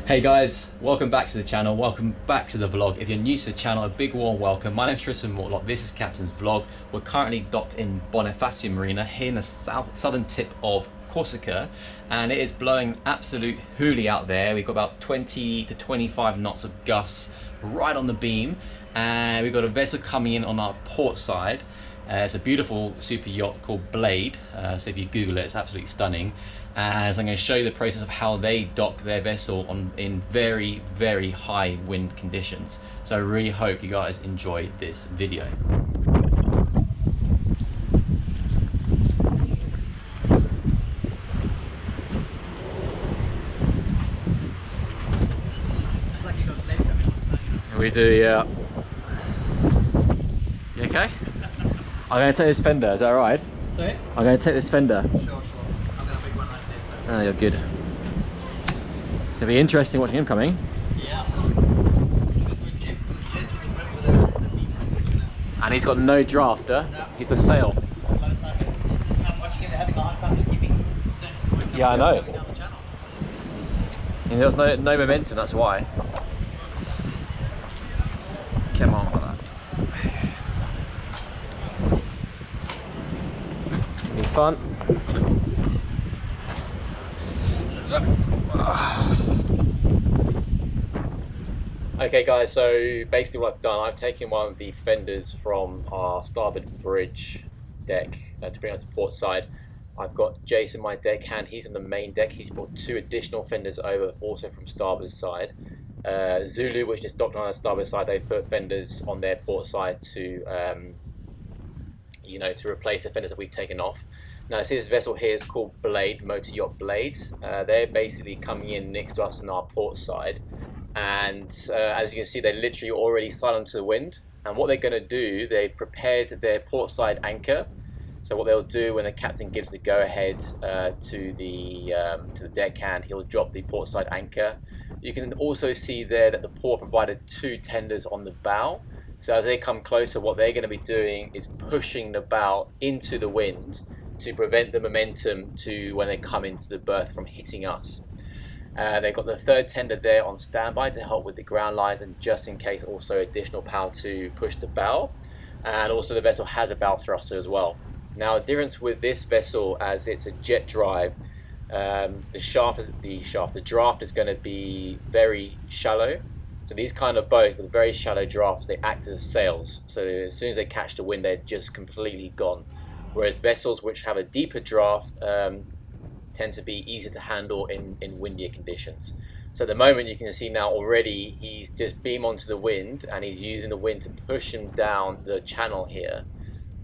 Hey guys, welcome back to the channel, welcome back to the vlog. If you're new to the channel, a big warm welcome. My name's Tristan Mortlock, this is Captain's Vlog. We're currently docked in Bonifacio Marina here in the southern tip of Corsica, and it is blowing absolute hoolie out there. We've got about 20 to 25 knots of gusts right on the beam, and we've got a vessel coming in on our port side. It's a beautiful super yacht called Blade, so if you Google it, it's absolutely stunning. As I'm going to show you the process of how they dock their vessel in very, very high wind conditions. So I really hope you guys enjoy this video. It's like you got Blade coming on, so you know. We do, yeah. You okay? I'm going to take this fender, is that alright? Sorry? I'm going to take this fender. Sure. I'm gonna big one right there, so. Oh, you're good. So it'll be interesting watching him coming. Yeah. And he's got no drafter. No. He's the sail. I'm watching him having a hard time just keeping stern to the wind. Yeah, I know. Going down the channel. And there's no momentum, that's why. Come on with that. It'll be fun. Okay guys, so basically what I've done, I've taken one of the fenders from our starboard bridge deck to bring out to port side. I've got Jason, my deckhand, he's on the main deck. He's brought two additional fenders over, also from starboard side. Zulu, which is docked on the starboard side, they put fenders on their port side to, to replace the fenders that we've taken off. Now, see this vessel here is called Blade, Motor Yacht Blade. They're basically coming in next to us on our port side. And as you can see, they're literally already silent to the wind. And what they're going to do, they prepared their port side anchor. So what they'll do when the captain gives the go-ahead to the deckhand, he'll drop the port side anchor. You can also see there that the port provided two tenders on the bow. So as they come closer, what they're going to be doing is pushing the bow into the wind to prevent the momentum to when they come into the berth from hitting us. They've got the third tender there on standby to help with the ground lines and just in case also additional power to push the bow. And also the vessel has a bow thruster as well. Now the difference with this vessel, as it's a jet drive, the draft is going to be very shallow. So these kind of boats with very shallow drafts, they act as sails. So as soon as they catch the wind, they're just completely gone. Whereas vessels which have a deeper draft tend to be easier to handle in windier conditions. So at the moment you can see now already he's just beamed onto the wind and he's using the wind to push him down the channel here.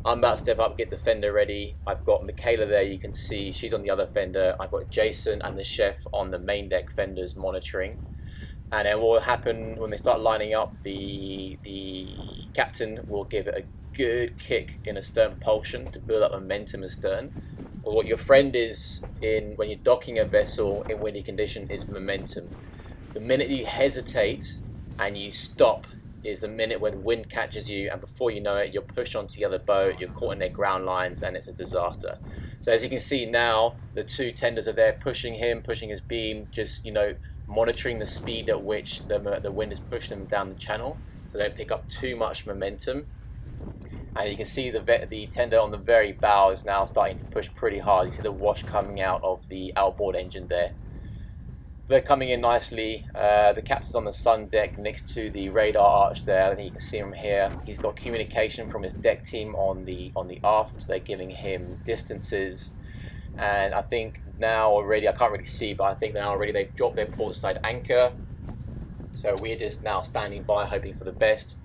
I'm about to step up, get the fender ready. I've got Michaela there, you can see she's on the other fender. I've got Jason and the chef on the main deck fenders monitoring. And then what will happen when they start lining up, the captain will give it a good kick in a stern propulsion to build up momentum astern. Well, what your friend is in when you're docking a vessel in windy condition is momentum. The minute you hesitate and you stop is the minute when the wind catches you, and before you know it, you're pushed onto the other boat, you're caught in their ground lines, and it's a disaster. So as you can see now, the two tenders are there pushing him, pushing his beam, just monitoring the speed at which the wind is pushing them down the channel, so they don't pick up too much momentum. And you can see the tender on the very bow is now starting to push pretty hard. You see the wash coming out of the outboard engine there. They're coming in nicely. The captain's on the sun deck next to the radar arch there. I think you can see him here. He's got communication from his deck team on the aft. They're giving him distances. And I think now already, I can't really see, but I think now already they've dropped their port side anchor. So we're just now standing by, hoping for the best.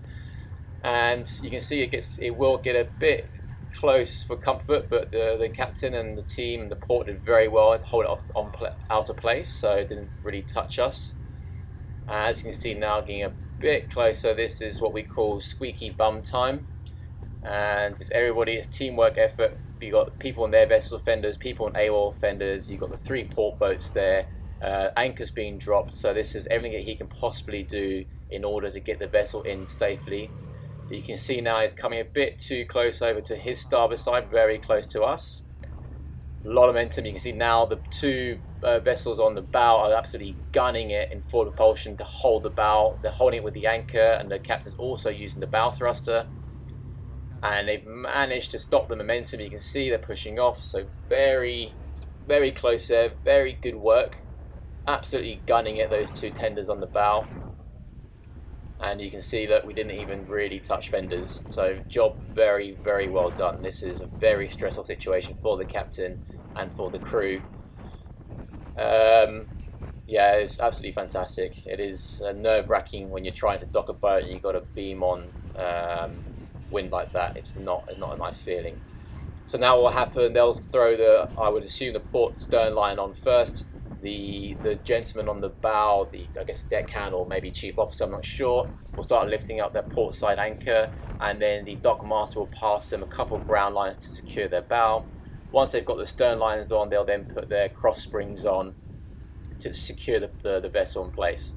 And you can see it will get a bit close for comfort, but the captain and the team and the port did very well to hold it out of place, so it didn't really touch us. As you can see now, getting a bit closer, this is what we call squeaky bum time. And it's everybody, it's teamwork effort. You've got people on their vessel fenders, people on AWOL fenders, you've got the three port boats there, anchors being dropped, so this is everything that he can possibly do in order to get the vessel in safely. You can see now he's coming a bit too close over to his starboard side, very close to us. A lot of momentum. You can see now the two vessels on the bow are absolutely gunning it in forward propulsion to hold the bow. They're holding it with the anchor, and the captain's also using the bow thruster. And they've managed to stop the momentum. You can see they're pushing off. So very, very close there. Very good work. Absolutely gunning it, those two tenders on the bow. And you can see that we didn't even really touch fenders. So job very, very well done. This is a very stressful situation for the captain and for the crew. Yeah, it's absolutely fantastic. It is nerve-wracking when you're trying to dock a boat and you've got a beam on wind like that. It's not a nice feeling. So now what will happen, they'll throw the, I would assume, the port stern line on first. The gentleman on the bow, I guess deckhand or maybe chief officer, I'm not sure, will start lifting up their port side anchor, and then the dock master will pass them a couple of ground lines to secure their bow. Once they've got the stern lines on, they'll then put their cross springs on to secure the vessel in place.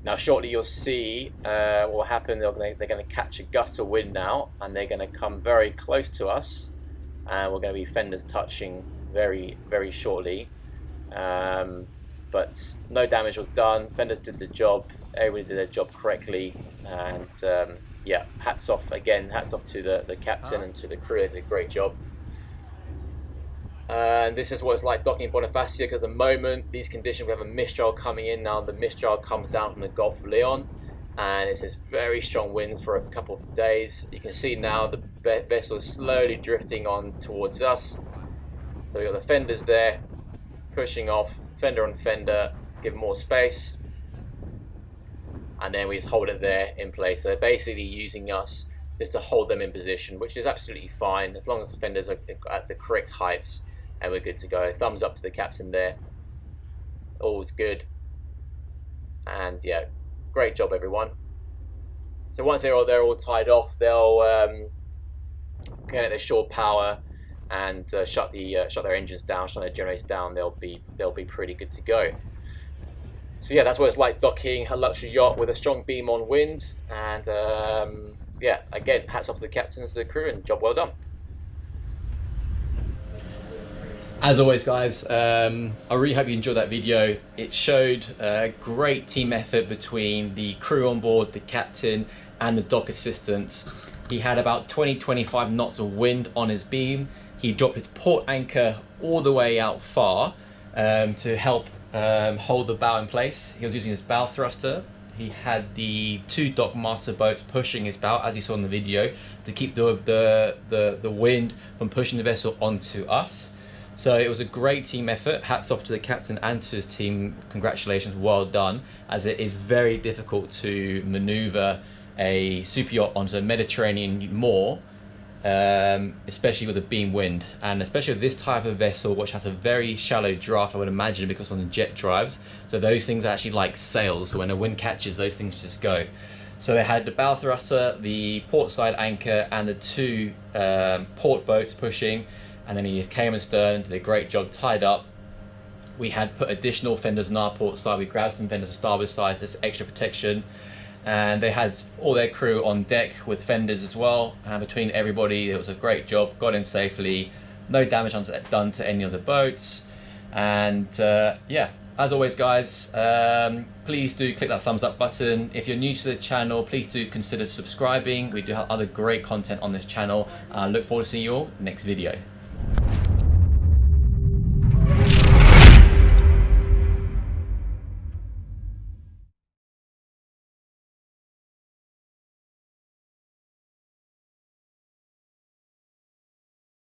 Now shortly you'll see what will happen. They're going to catch a gust of wind now, and they're going to come very close to us, and we're going to be fenders touching very, very shortly. But no damage was done. Fenders did the job. Everybody did their job correctly, and yeah, hats off again. Hats off to the captain and to the crew. They did a great job. And this is what it's like docking in Bonifacio, because at the moment, these conditions, we have a mistral coming in now. The mistral comes down from the Gulf of Leon, and it's this very strong winds for a couple of days. You can see now the vessel is slowly drifting on towards us. So we've got the fenders there, pushing off, fender on fender, give more space, and then we just hold it there in place. So they're basically using us just to hold them in position, which is absolutely fine as long as the fenders are at the correct heights, and we're good to go. Thumbs up to the captain there. All's good. And yeah, great job everyone. So once they're all tied off, they'll connect their shore power and shut their engines down, shut their generators down. They'll be pretty good to go. So yeah, that's what it's like docking a luxury yacht with a strong beam on wind. And yeah, again, hats off to the captain and to the crew, and job well done. As always guys, I really hope you enjoyed that video. It showed a great team effort between the crew on board, the captain and the dock assistants. He had about 20-25 knots of wind on his beam. He dropped his port anchor all the way out far to help hold the bow in place. He was using his bow thruster. He had the two dock master boats pushing his bow, as you saw in the video, to keep the wind from pushing the vessel onto us. So it was a great team effort. Hats off to the captain and to his team. Congratulations, well done, as it is very difficult to maneuver a super yacht onto the Mediterranean moor, especially with a beam wind, and especially with this type of vessel which has a very shallow draft, I would imagine, because on the jet drives. So those things are actually like sails, so when the wind catches, those things just go. So they had the bow thruster, the port side anchor, and the two port boats pushing, and then he just came astern, did a great job, tied up. We had put additional fenders on our port side. We grabbed some fenders on starboard side for extra protection, and they had all their crew on deck with fenders as well, and between everybody it was a great job. Got in safely, no damage done to any of the boats. And yeah, as always guys, please do click that thumbs up button. If you're new to the channel, please do consider subscribing. We do have other great content on this channel. I look forward to seeing you all next video.